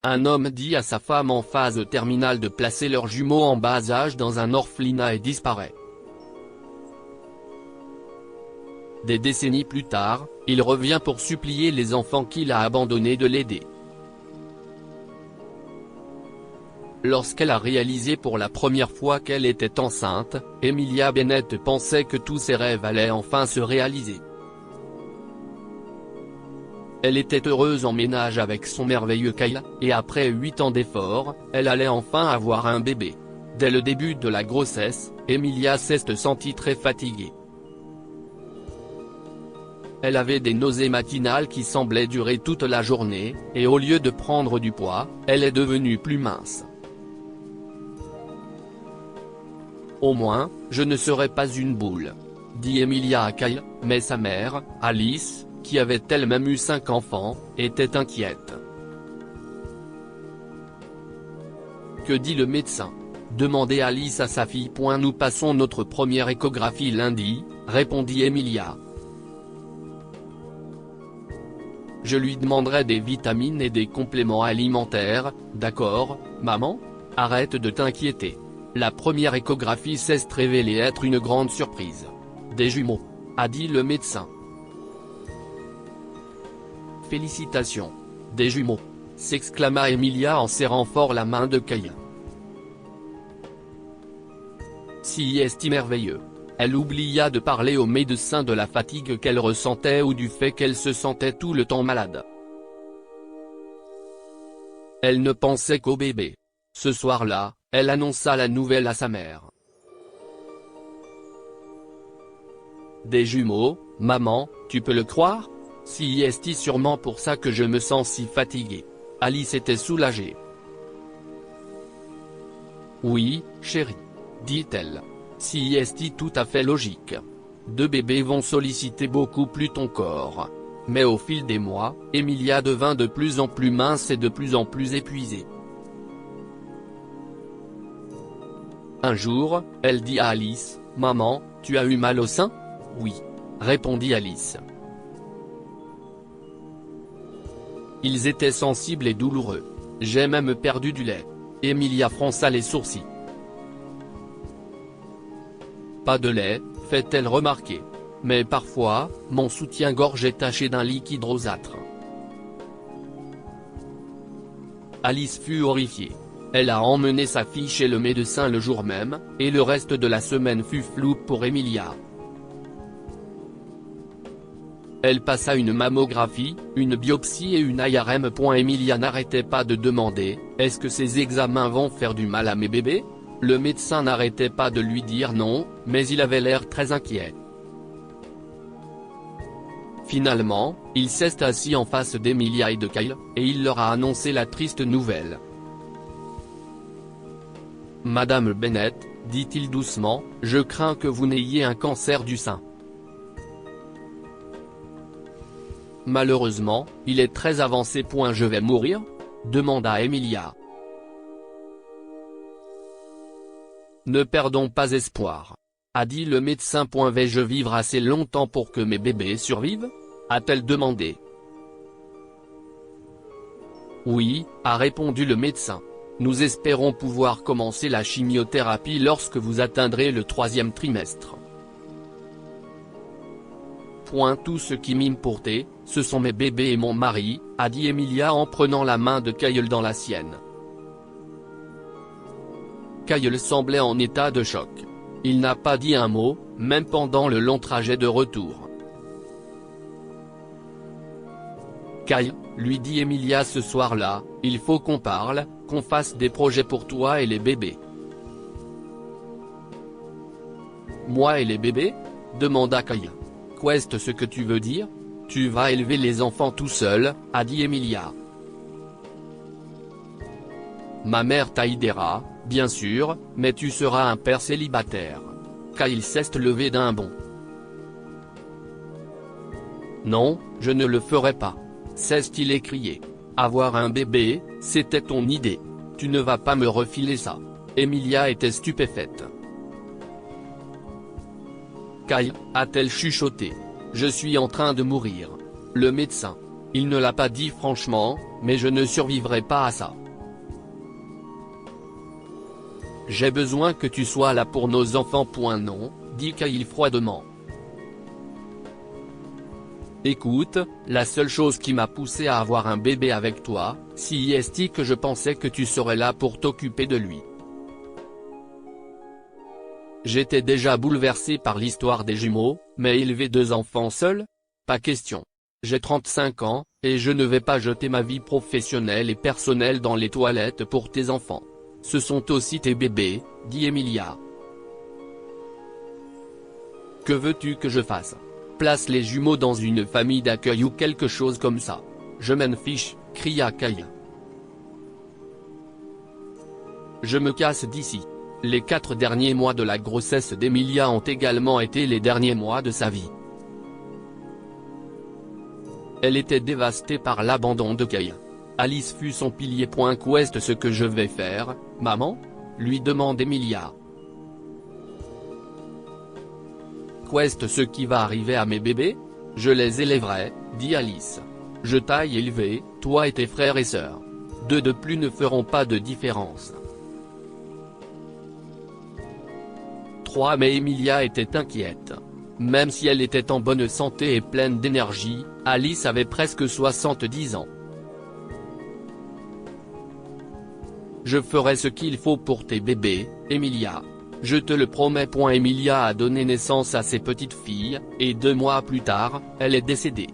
Un homme dit à sa femme en phase terminale de placer leurs jumeaux en bas âge dans un orphelinat et disparaît. Des décennies plus tard, il revient pour supplier les enfants qu'il a abandonnés de l'aider. Lorsqu'elle a réalisé pour la première fois qu'elle était enceinte, Emilia Bennett pensait que tous ses rêves allaient enfin se réaliser. Elle était heureuse en ménage avec son merveilleux Kyle, et après 8 ans d'efforts, elle allait enfin avoir un bébé. Dès le début de la grossesse, Emilia s'est sentie très fatiguée. Elle avait des nausées matinales qui semblaient durer toute la journée, et au lieu de prendre du poids, elle est devenue plus mince. Au moins, je ne serai pas une boule, dit Emilia à Kyle, mais sa mère, Alice, qui avait elle-même eu 5 enfants, était inquiète. Que dit le médecin? Demandait Alice à sa fille. Nous passons notre première échographie lundi, répondit Emilia. Je lui demanderai des vitamines et des compléments alimentaires, d'accord, maman? Arrête de t'inquiéter. La première échographie s'est révélée être une grande surprise. Des jumeaux, a dit le médecin. Félicitations. Des jumeaux, s'exclama Emilia en serrant fort la main de Kyle. Si est merveilleux. Elle oublia de parler au médecin de la fatigue qu'elle ressentait ou du fait qu'elle se sentait tout le temps malade. Elle ne pensait qu'au bébé. Ce soir-là, elle annonça la nouvelle à sa mère. Des jumeaux, maman, tu peux le croire? Si est sûrement pour ça que je me sens si fatiguée. Alice était soulagée. Oui, chérie, dit-elle. Si est tout à fait logique. 2 bébés vont solliciter beaucoup plus ton corps. Mais au fil des mois, Emilia devint de plus en plus mince et de plus en plus épuisée. Un jour, elle dit à Alice, « Maman, tu as eu mal au sein ?» « Oui, » répondit Alice. Ils étaient sensibles et douloureux. J'ai même perdu du lait. Emilia fronça les sourcils. Pas de lait, fait-elle remarquer. Mais parfois, mon soutien-gorge est taché d'un liquide rosâtre. Alice fut horrifiée. Elle a emmené sa fille chez le médecin le jour même, et le reste de la semaine fut flou pour Emilia. Elle passa une mammographie, une biopsie et une IRM. Emilia n'arrêtait pas de demander, « Est-ce que ces examens vont faire du mal à mes bébés ?» Le médecin n'arrêtait pas de lui dire non, mais il avait l'air très inquiet. Finalement, il s'est assis en face d'Emilia et de Kyle, et il leur a annoncé la triste nouvelle. « Madame Bennett, dit-il doucement, je crains que vous n'ayez un cancer du sein. Malheureusement, il est très avancé. Je vais mourir ?» demanda Emilia. Ne perdons pas espoir, a dit le médecin. Vais-je vivre assez longtemps pour que mes bébés survivent? A-t-elle demandé. Oui, a répondu le médecin. Nous espérons pouvoir commencer la chimiothérapie lorsque vous atteindrez le 3e trimestre. Tout ce qui m'importe, ce sont mes bébés et mon mari, a dit Emilia en prenant la main de Kyle dans la sienne. Kyle semblait en état de choc. Il n'a pas dit un mot, même pendant le long trajet de retour. Kyle, lui dit Emilia ce soir-là, il faut qu'on parle, qu'on fasse des projets pour toi et les bébés. Moi et les bébés? Demanda Kyle. Qu'est-ce ce que tu veux dire? Tu vas élever les enfants tout seul, a dit Emilia. Ma mère t'aidera, bien sûr, mais tu seras un père célibataire. Kyle s'est levé d'un bond. Non, je ne le ferai pas. S'est-il écrié. Avoir un bébé, c'était ton idée. Tu ne vas pas me refiler ça. Emilia était stupéfaite. Kyle, a-t-elle chuchoté. Je suis en train de mourir. Le médecin. Il ne l'a pas dit franchement, mais je ne survivrai pas à ça. J'ai besoin que tu sois là pour nos enfants. Non, dit Kyle froidement. Écoute, la seule chose qui m'a poussé à avoir un bébé avec toi, c'est que je pensais que tu serais là pour t'occuper de lui. J'étais déjà bouleversé par l'histoire des jumeaux, mais élever 2 enfants seuls? Pas question. J'ai 35 ans, et je ne vais pas jeter ma vie professionnelle et personnelle dans les toilettes pour tes enfants. Ce sont aussi tes bébés, dit Emilia. Que veux-tu que je fasse? Place les jumeaux dans une famille d'accueil ou quelque chose comme ça. Je m'en fiche, cria Kyle. Je me casse d'ici. Les 4 derniers mois de la grossesse d'Emilia ont également été les derniers mois de sa vie. Elle était dévastée par l'abandon de Kyle. Alice fut son pilier. Qu'est ce que je vais faire, maman? Lui demande Emilia. Qu'est ce qui va arriver à mes bébés? Je les élèverai, dit Alice. Je t'ai élevé, toi et tes frères et sœurs. 2 de plus ne feront pas de différence. 3 Mais Emilia était inquiète. Même si elle était en bonne santé et pleine d'énergie, Alice avait presque 70 ans. Je ferai ce qu'il faut pour tes bébés, Emilia. Je te le promets. Emilia a donné naissance à ses petites filles, et 2 mois plus tard, elle est décédée.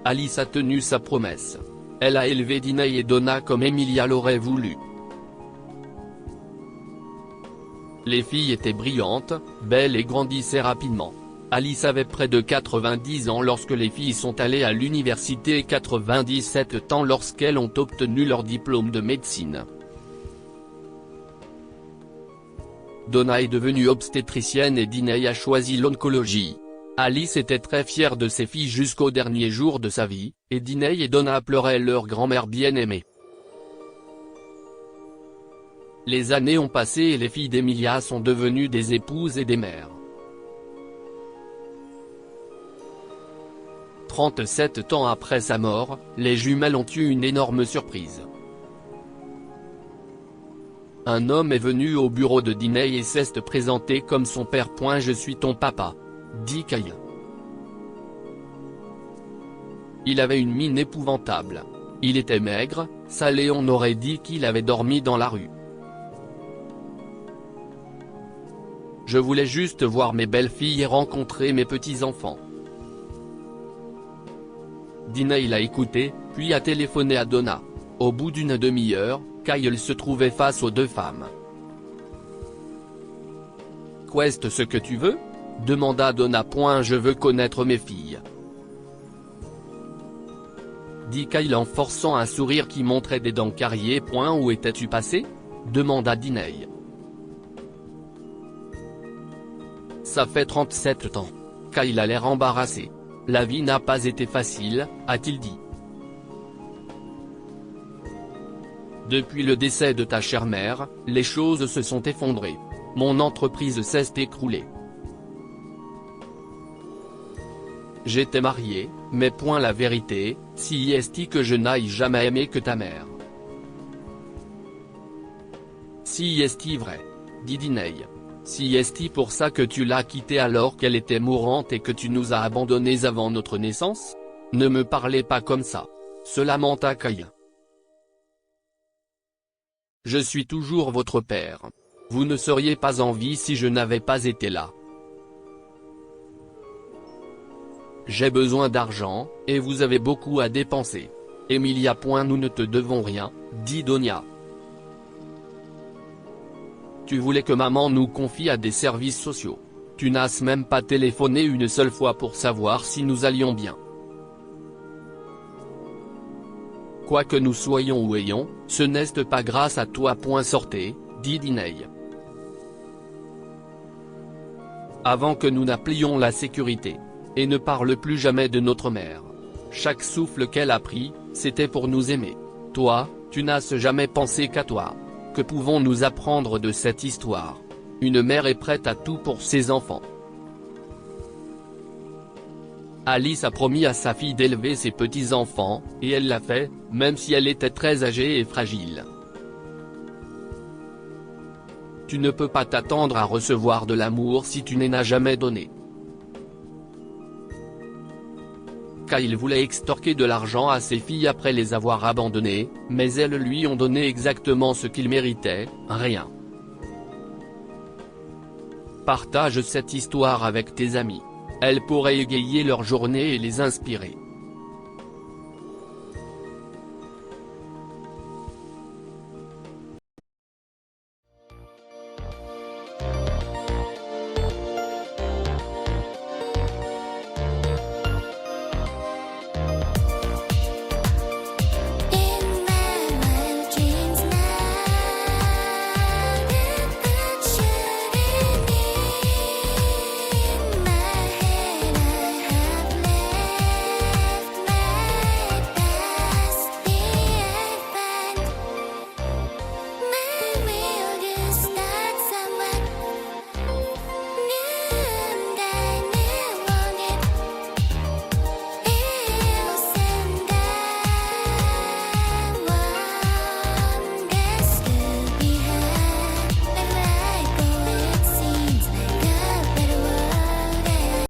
Alice a tenu sa promesse. Elle a élevé Diney et Donna comme Emilia l'aurait voulu. Les filles étaient brillantes, belles et grandissaient rapidement. Alice avait près de 90 ans lorsque les filles sont allées à l'université et 97 ans lorsqu'elles ont obtenu leur diplôme de médecine. Donna est devenue obstétricienne et Diney a choisi l'oncologie. Alice était très fière de ses filles jusqu'au dernier jour de sa vie, et Diney et Donna pleuraient leur grand-mère bien-aimée. Les années ont passé et les filles d'Emilia sont devenues des épouses et des mères. 37 ans après sa mort, les jumelles ont eu une énorme surprise. Un homme est venu au bureau de Diney et s'est présenté comme son père. Je suis ton papa, dit Kyle. Il avait une mine épouvantable. Il était maigre, sale et on aurait dit qu'il avait dormi dans la rue. Je voulais juste voir mes belles-filles et rencontrer mes petits-enfants. Diney l'a écouté, puis a téléphoné à Donna. Au bout d'une demi-heure, Kyle se trouvait face aux 2 femmes. Qu'est ce que tu veux? Demanda Donna. Je veux connaître mes filles. Dit Kyle en forçant un sourire qui montrait des dents carriées. Où étais-tu passé? Demanda Diney. Ça fait 37 ans. Kyle a l'air embarrassé. La vie n'a pas été facile, a-t-il dit. Depuis le décès de ta chère mère, les choses se sont effondrées. Mon entreprise s'est écroulée. J'étais marié, mais la vérité, c'est que je n'aille jamais aimé que ta mère. C'est vrai, dit Diney. C'est pour ça que tu l'as quittée alors qu'elle était mourante et que tu nous as abandonnés avant notre naissance? Ne me parlez pas comme ça. Se lamenta Kyle. Je suis toujours votre père. Vous ne seriez pas en vie si je n'avais pas été là. J'ai besoin d'argent, et vous avez beaucoup à dépenser. Emilia. Nous ne te devons rien, dit Donna. Tu voulais que maman nous confie à des services sociaux. Tu n'as même pas téléphoné une seule fois pour savoir si nous allions bien. Quoi que nous soyons ou ayons, ce n'est pas grâce à toi. Sortez, dit Diney. Avant que nous n'appelions la sécurité. Et ne parle plus jamais de notre mère. Chaque souffle qu'elle a pris, c'était pour nous aimer. Toi, tu n'as jamais pensé qu'à toi. Que pouvons-nous apprendre de cette histoire? Une mère est prête à tout pour ses enfants. Alice a promis à sa fille d'élever ses petits-enfants, et elle l'a fait, même si elle était très âgée et fragile. Tu ne peux pas t'attendre à recevoir de l'amour si tu n'en as jamais donné. Kyle voulait extorquer de l'argent à ses filles après les avoir abandonnées, mais elles lui ont donné exactement ce qu'il méritait, rien. Partage cette histoire avec tes amis. Elle pourrait égayer leur journée et les inspirer.